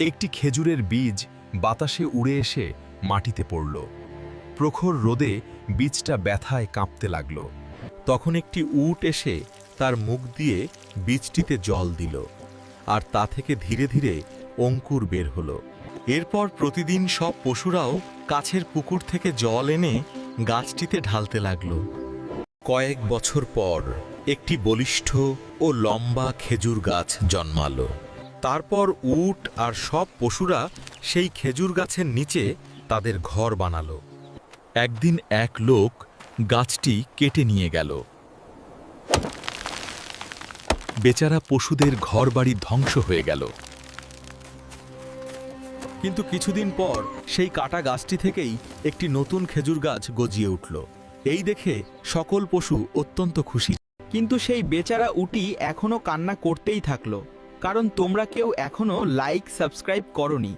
একটি খেজুরের বীজ বাতাসে উড়ে এসে মাটিতে পড়ল। প্রখর রোদে বীজটা ব্যথায় কাঁপতে লাগল। তখন একটি উট এসে তার মুখ দিয়ে বীজটিতে জল দিল, আর তা থেকে ধীরে ধীরে অঙ্কুর বের হলো। এরপর প্রতিদিন সব পশুরাও কাছের পুকুর থেকে জল এনে গাছটিতে ঢালতে লাগল। কয়েক বছর পর একটি বলিষ্ঠ ও লম্বা খেজুর গাছ জন্মালো। তারপর উট আর সব পশুরা সেই খেজুর গাছের নিচে তাদের ঘর বানালো। একদিন এক লোক গাছটি কেটে নিয়ে গেল। বেচারা পশুদের ঘরবাড়ি ধ্বংস হয়ে গেল। কিন্তু কিছুদিন পর সেই কাটা গাছটি থেকেই একটি নতুন খেজুর গাছ গজিয়ে উঠল। এই দেখে সকল পশু অত্যন্ত খুশি। কিন্তু সেই বেচারা উটি এখনো কান্না করতেই থাকলো, কারণ তোমরা কেউ এখনো লাইক সাবস্ক্রাইব করনি।